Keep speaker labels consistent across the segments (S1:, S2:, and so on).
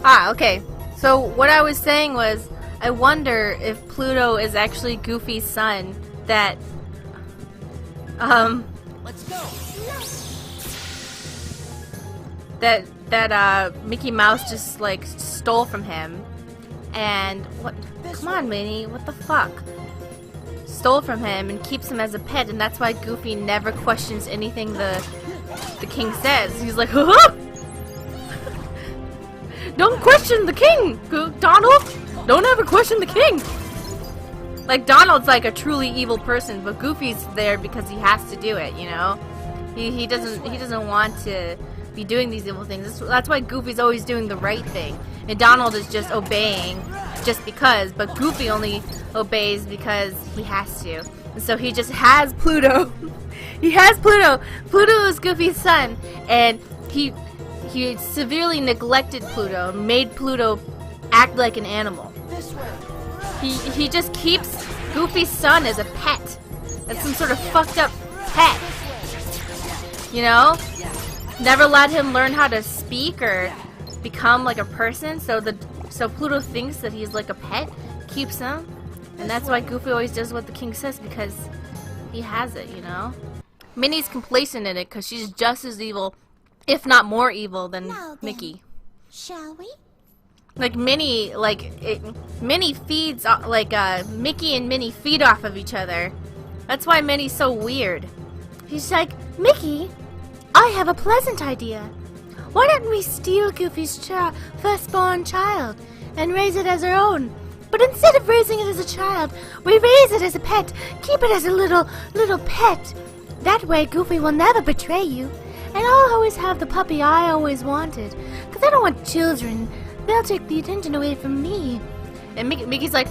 S1: Ah, okay. So what I was saying was, I wonder if Pluto is actually Goofy's son that,
S2: Let's go.
S1: that Mickey Mouse just, like, stole from him. And, what? Come on, Minnie, what the fuck? Stole from him and keeps him as a pet, and that's why Goofy never questions anything the king says. He's like, huh? Don't question the king, Donald! Don't ever question the king! Like, Donald's like a truly evil person, but Goofy's there because he has to do it, you know? He doesn't want to be doing these evil things. That's why Goofy's always doing the right thing. And Donald is just obeying just because, but Goofy only obeys because he has to. And so he just has Pluto. He has Pluto. Pluto is Goofy's son, and he severely neglected Pluto, made Pluto act like an animal. He just keeps Goofy's son as a pet. As some sort of fucked up pet. You know? Never let him learn how to speak or become like a person, so Pluto thinks that he's like a pet, keeps him, and that's why Goofy always does what the king says, because he has it, you know? Minnie's complacent in it because she's just as evil, if not more evil, than Mickey.
S3: Shall we?
S1: Like Minnie, Minnie feeds, Mickey and Minnie feed off of each other. That's why Minnie's so weird.
S3: She's like, Mickey, I have a pleasant idea. Why don't we steal Goofy's firstborn child and raise it as our own? But instead of raising it as a child, we raise it as a pet. Keep it as a little pet. That way Goofy will never betray you. And I'll always have the puppy I always wanted. Because I don't want children. They'll take the attention away from me.
S1: And Mickey's like,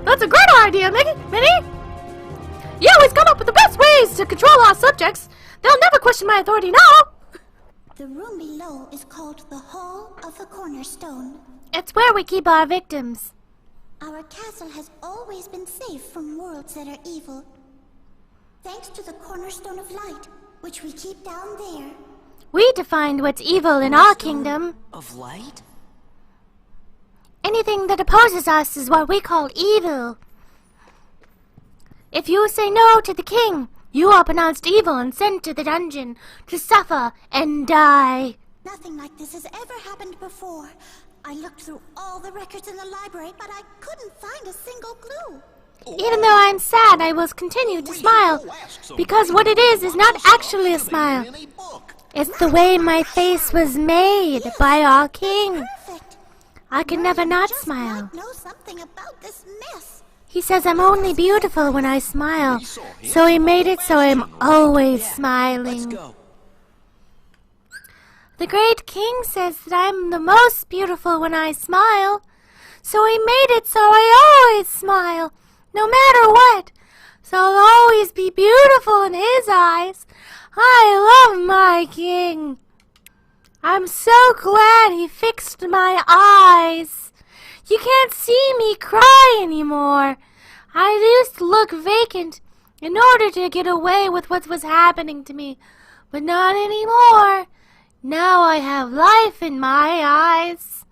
S1: that's a great idea, Minnie! You always come up with the best ways to control our subjects. They'll never question my authority now.
S3: The room below is called the Hall of the Cornerstone.
S1: It's where we keep our victims.
S3: Our castle has always been safe from worlds that are evil. Thanks to the Cornerstone of Light, which we keep down there.
S1: We defined what's evil in our kingdom.
S2: Of light?
S1: Anything that opposes us is what we call evil. If you say no to the king, you are pronounced evil and sent to the dungeon to suffer and die.
S3: Nothing like this has ever happened before. I looked through all the records in the library, but I couldn't find a single clue.
S1: Even though I'm sad, I will continue to smile, because what it is not actually a smile. It's the way my face was made by our king.
S3: Perfect.
S1: I can never not smile.
S3: Know something about this mess.
S1: He says I'm only beautiful when I smile, so he made it so I'm always smiling. The great king says that I'm the most beautiful when I smile, so he made it so I always smile, no matter what. So I'll always be beautiful in his eyes. I love my king. I'm so glad he fixed my eyes. You can't see me cry anymore. I used to look vacant in order to get away with what was happening to me, but not anymore. Now I have life in my eyes.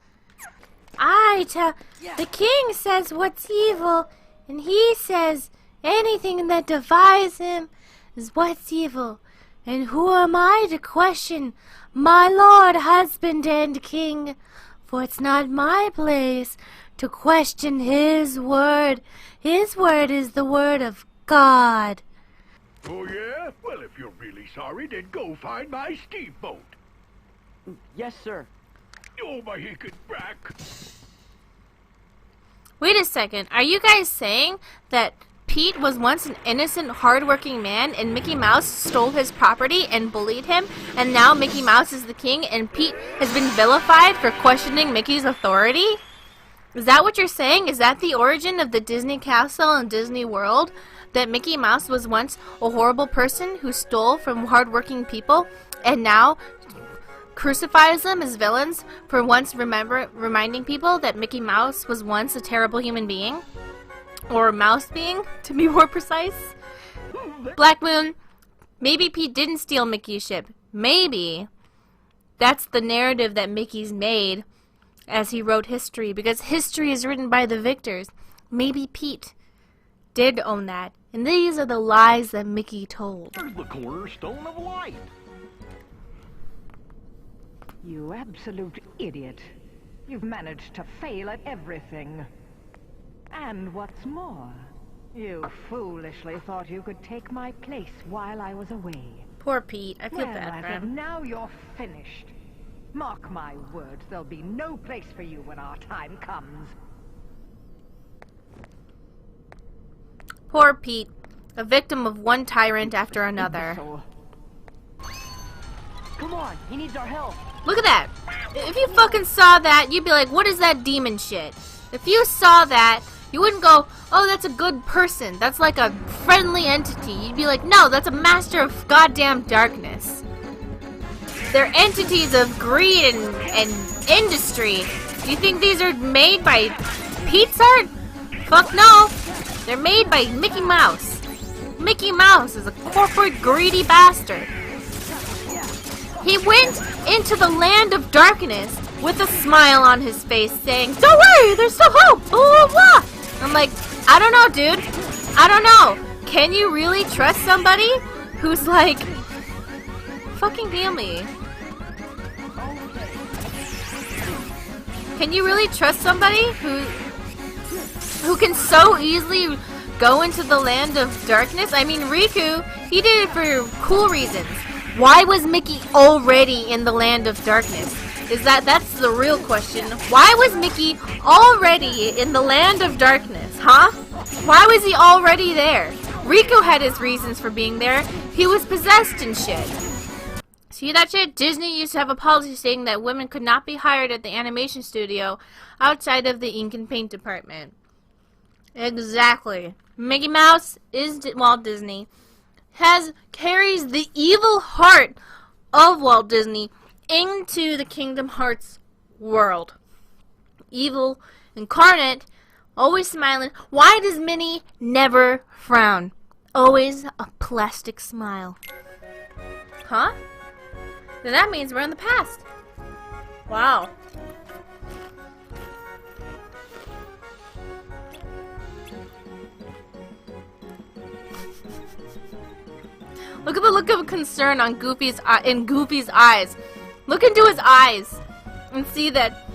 S1: The king says what's evil, and he says anything that defies him is what's evil. And who am I to question my lord, husband, and king? For it's not my place to question his word. His word is the word of God.
S4: Oh, yeah? Well, if you're really sorry, then go find my steamboat.
S2: Yes, sir.
S4: Oh, my hickey back.
S1: Wait a second. Are you guys saying that Pete was once an innocent, hardworking man, and Mickey Mouse stole his property and bullied him, and now Mickey Mouse is the king, and Pete has been vilified for questioning Mickey's authority? Is that what you're saying? Is that the origin of the Disney Castle and Disney World? That Mickey Mouse was once a horrible person who stole from hardworking people, and now crucifies them as villains for once reminding people that Mickey Mouse was once a terrible human being? Or mouse being, to be more precise. Black Moon, maybe Pete didn't steal Mickey's ship. Maybe that's the narrative that Mickey's made as he wrote history, because history is written by the victors. Maybe Pete did own that, and these are the lies that Mickey told.
S4: There's the cornerstone of light.
S5: You absolute idiot. You've managed to fail at everything. And what's more, you foolishly thought you could take my place while I was away.
S1: Poor Pete. I feel
S5: Well,
S1: bad
S5: I
S1: for
S5: think
S1: him.
S5: now you're finished. Mark my words, there'll be no place for you when our time comes.
S1: Poor Pete. A victim of one tyrant after another.
S5: Imbecile.
S2: Come on, he needs our help.
S1: Look at that. If you fucking saw that, you'd be like, what is that demon shit? If you saw that, you wouldn't go, oh, that's a good person. That's like a friendly entity. You'd be like, no, that's a master of goddamn darkness. They're entities of greed and industry. Do you think these are made by Pete's art? Fuck no. They're made by Mickey Mouse. Mickey Mouse is a corporate greedy bastard. He went into the land of darkness with a smile on his face saying, don't worry, there's still hope, blah, blah, blah. I'm like, I don't know, dude. I don't know. Can you really trust somebody who's like, fucking heal me. Can you really trust somebody who can so easily go into the land of darkness? I mean, Riku, he did it for cool reasons. Why was Mickey already in the land of darkness? That's the real question. Why was Mickey already in the land of darkness, huh? Why was he already there? Riku had his reasons for being there. He was possessed and shit. See that shit? Disney used to have a policy saying that women could not be hired at the animation studio outside of the ink and paint department. Exactly. Mickey Mouse is Walt Disney. Carries the evil heart of Walt Disney into the Kingdom Hearts world. Evil, incarnate, always smiling. Why does Minnie never frown? Always a plastic smile. Huh? Then that means we're in the past. Wow. Look at the look of concern on Goofy's eyes. Look into his eyes and see that.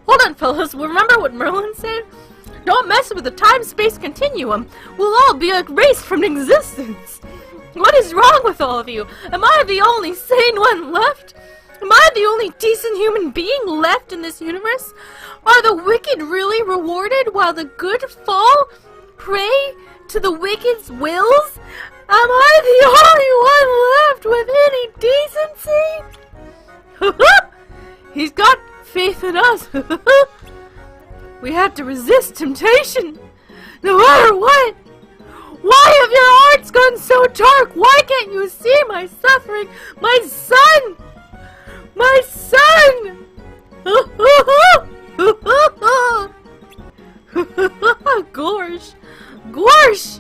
S1: Hold on, fellas. Remember what Merlin said? Don't mess with the time-space continuum. We'll all be erased from existence. What is wrong with all of you? Am I the only sane one left? Am I the only decent human being left in this universe? Are the wicked really rewarded while the good fall prey to the wicked's wills? Am I the only one left with any decency? He's got faith in us. We have to resist temptation, no matter what. Why have your hearts gone so dark? Why can't you see my suffering? My son! My son! Gorsh! Gorsh!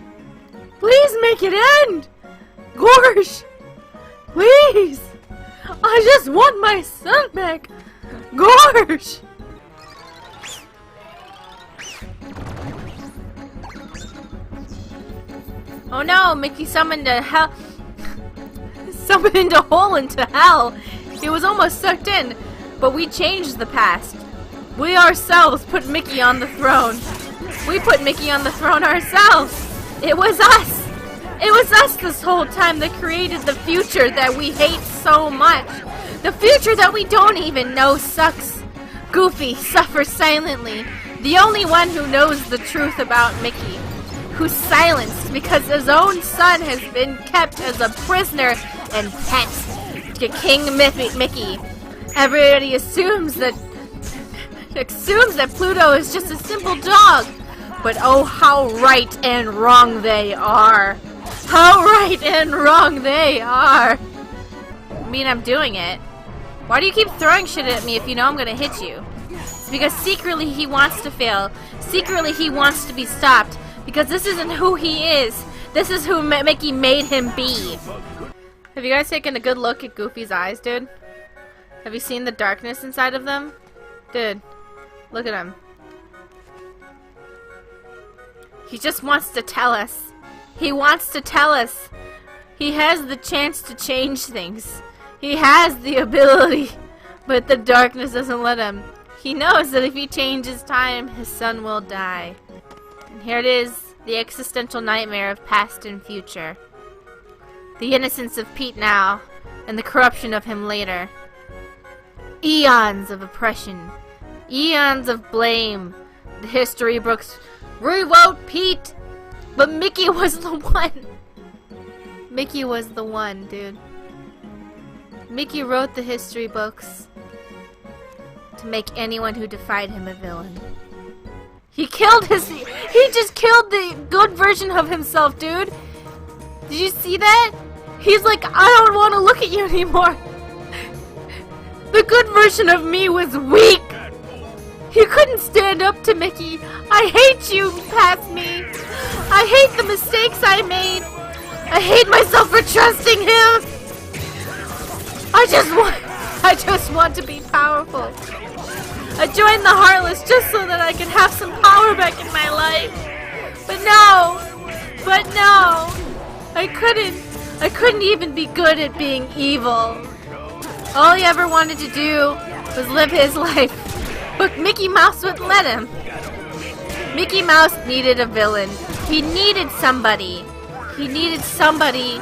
S1: Please make it end! Gorsh! Please! I just want my son back! Gorsh! Oh no, Mickey summoned a hell. Summoned a hole into hell. He was almost sucked in, but we changed the past. We ourselves put Mickey on the throne. We put Mickey on the throne ourselves. It was us. It was us this whole time that created the future that we hate so much. The future that we don't even know sucks. Goofy suffers silently. The only one who knows the truth about Mickey. Who's silenced because his own son has been kept as a prisoner and pet to King Mickey. Everybody assumes that Pluto is just a simple dog. But oh, how right and wrong they are. How right and wrong they are. I mean, I'm doing it. Why do you keep throwing shit at me if you know I'm gonna hit you? It's because secretly he wants to fail. Secretly he wants to be stopped. Because this isn't who he is. This is who Mickey made him be. Have you guys taken a good look at Goofy's eyes, dude? Have you seen the darkness inside of them? Dude, look at him. He just wants to tell us. He wants to tell us. He has the chance to change things. He has the ability, but the darkness doesn't let him. He knows that if he changes time, his son will die. And here it is, the existential nightmare of past and future. The innocence of Pete now, and the corruption of him later. Eons of oppression. Eons of blame. The history books rewrote Pete, but Mickey was the one. Mickey was the one, dude. Mickey wrote the history books to make anyone who defied him a villain. He just killed the good version of himself, dude. Did you see that? He's like, I don't want to look at you anymore. The good version of me was weak. He couldn't stand up to Mickey. I hate you, past me. I hate the mistakes I made. I hate myself for trusting him. I just want to be powerful. I joined the Heartless just so that I can have some power back in my life. But no, I couldn't even be good at being evil. All he ever wanted to do was live his life. But Mickey Mouse wouldn't let him. Mickey Mouse needed a villain. He needed somebody. He needed somebody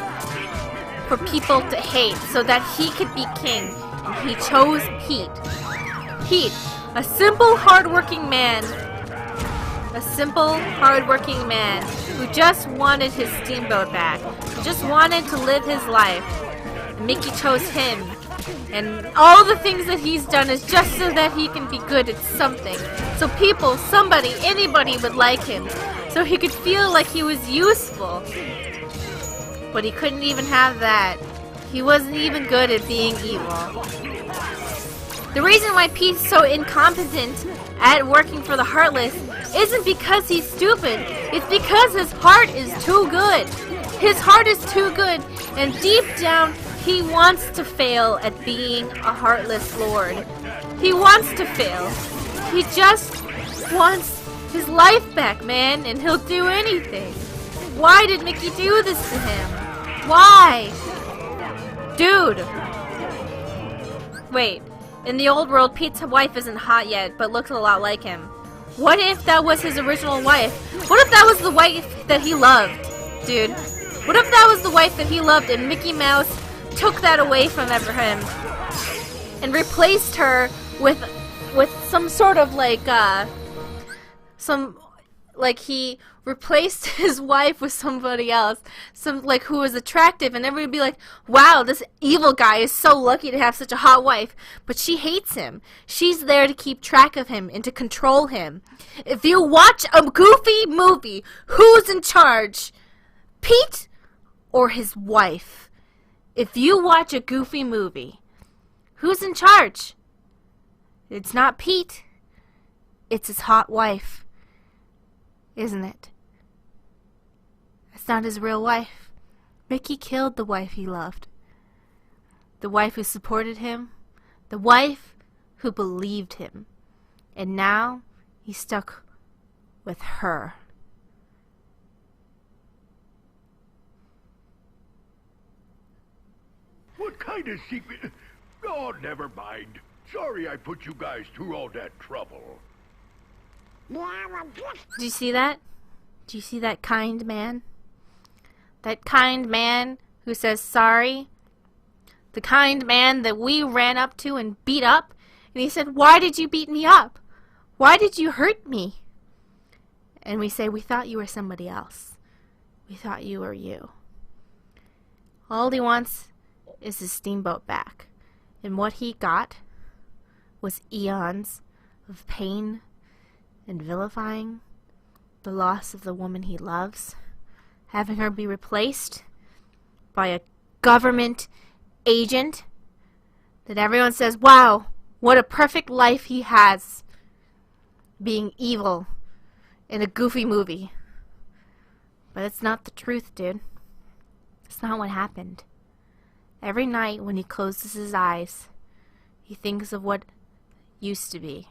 S1: for people to hate so that he could be king. And he chose Pete. Pete, a simple, hardworking man. A simple, hardworking man who just wanted his steamboat back. Who just wanted to live his life. And Mickey chose him. And all the things that he's done is just so that he can be good at something. So people, somebody, anybody would like him. So he could feel like he was useful. But he couldn't even have that. He wasn't even good at being evil. The reason why Pete's so incompetent at working for the Heartless isn't because he's stupid. It's because his heart is too good. His heart is too good. And deep down, he wants to fail at being a Heartless Lord. He wants to fail. He just wants his life back, man, and he'll do anything. Why did Mickey do this to him? Why? Dude. Wait. In the old world, Pete's wife isn't hot yet, but looks a lot like him. What if that was his original wife? What if that was the wife that he loved? Dude. What if that was the wife that he loved and Mickey Mouse took that away from him and replaced her with some sort of he replaced his wife with somebody else, who was attractive, and everybody would be like, wow, this evil guy is so lucky to have such a hot wife, but she hates him. She's there to keep track of him and to control him. If you watch a Goofy movie, who's in charge? Pete or his wife? If you watch a Goofy movie, who's in charge? It's not Pete. It's his hot wife. Isn't it? That's not his real wife. Mickey killed the wife he loved. The wife who supported him. The wife who believed him. And now he's stuck with her.
S4: What kind of secret? Oh, never mind. Sorry I put you guys through all that trouble.
S1: Do you see that? Do you see that kind man? That kind man who says sorry? The kind man that we ran up to and beat up? And he said, why did you beat me up? Why did you hurt me? And we say, we thought you were somebody else. We thought you were you. All he wants is his steamboat back. And what he got was eons of pain and vilifying, the loss of the woman he loves, having her be replaced by a government agent that everyone says, wow, what a perfect life he has, being evil in a Goofy movie. But it's not the truth, dude. It's not what happened. Every night when he closes his eyes, he thinks of what used to be.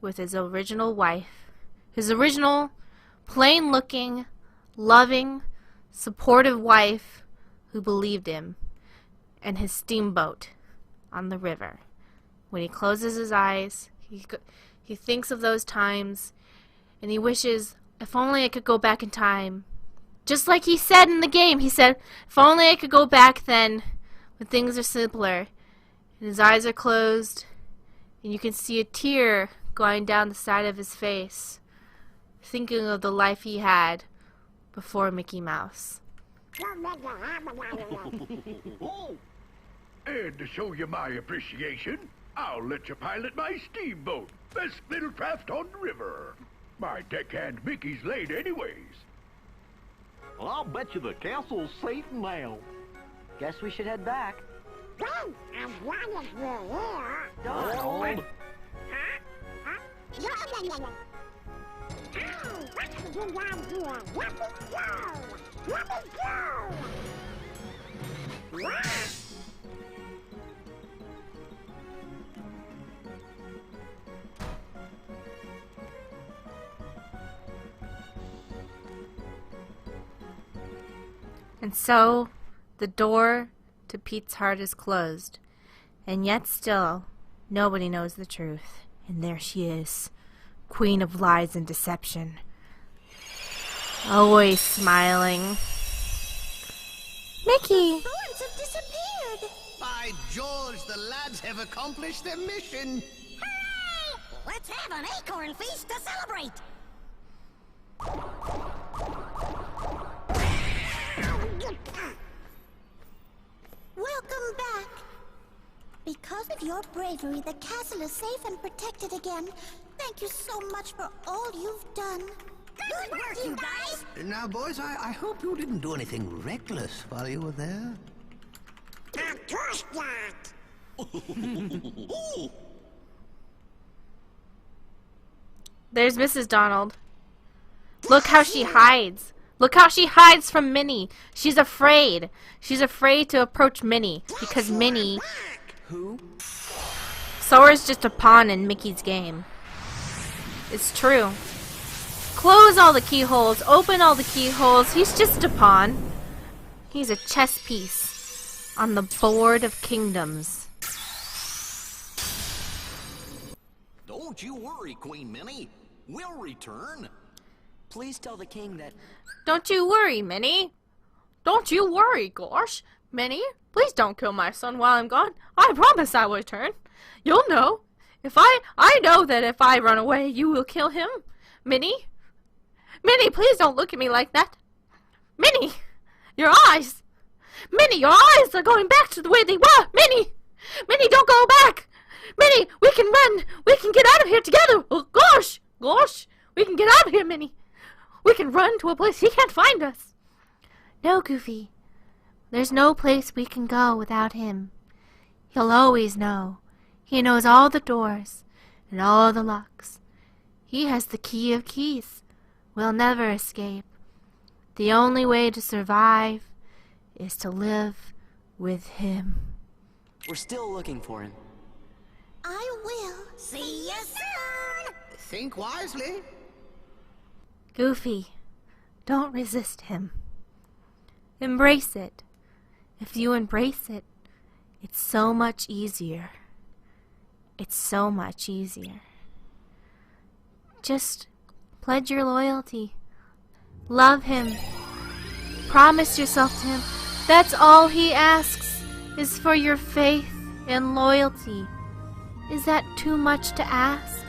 S1: with his original wife. His original, plain-looking, loving, supportive wife who believed him. And his steamboat on the river. When he closes his eyes, he thinks of those times, and he wishes, if only I could go back in time. Just like he said in the game, he said, if only I could go back then, when things are simpler. And his eyes are closed, and you can see a tear going down the side of his face, thinking of the life he had before Mickey Mouse.
S4: And to show you my appreciation, I'll let you pilot my steamboat. Best little craft on the river. My deckhand Mickey's late anyways.
S6: Well, I'll bet you the castle's safe now.
S2: Guess we should head back.
S6: Donald!
S1: And so, the door to Pete's heart is closed. And yet still, nobody knows the truth. And there she is, queen of lies and deception. Always smiling.
S3: Mickey!
S7: Thorns have disappeared!
S8: By George, the lads have accomplished their mission.
S7: Hooray! Let's have an acorn feast to celebrate! Welcome back! Because of your bravery, the castle is safe and protected again. Thank you so much for all you've done. Good work, you guys!
S8: Now, boys, I hope you didn't do anything reckless while you were there.
S7: Of course not!
S1: There's Mrs. Donald. Look how she hides. Look how she hides from Minnie. She's afraid. She's afraid to approach Minnie because Minnie...
S2: Who?
S1: Sora's just a pawn in Mickey's game. It's true. Close all the keyholes. Open all the keyholes. He's just a pawn. He's a chess piece on the board of kingdoms.
S6: Don't you worry, Queen Minnie. We'll return.
S2: Please tell the king that...
S1: Don't you worry, Minnie. Don't you worry, gosh. Minnie, please don't kill my son while I'm gone. I promise I will return. You'll know. I know that if I run away, you will kill him. Minnie. Minnie, please don't look at me like that. Minnie, your eyes. Minnie, your eyes are going back to the way they were. Minnie. Minnie, don't go back. Minnie, we can run. We can get out of here together. Oh, gosh. Gosh. We can get out of here, Minnie. We can run to a place he can't find us.
S3: No, Goofy. There's no place we can go without him. He'll always know. He knows all the doors and all the locks. He has the key of keys. We'll never escape. The only way to survive is to live with him.
S2: We're still looking for him.
S7: I will. See you soon!
S8: Think wisely.
S3: Goofy, don't resist him. Embrace it. If you embrace it, it's so much easier. It's so much easier. Just pledge your loyalty. Love him. Promise yourself to him. That's all he asks, is for your faith and loyalty. Is that too much to ask?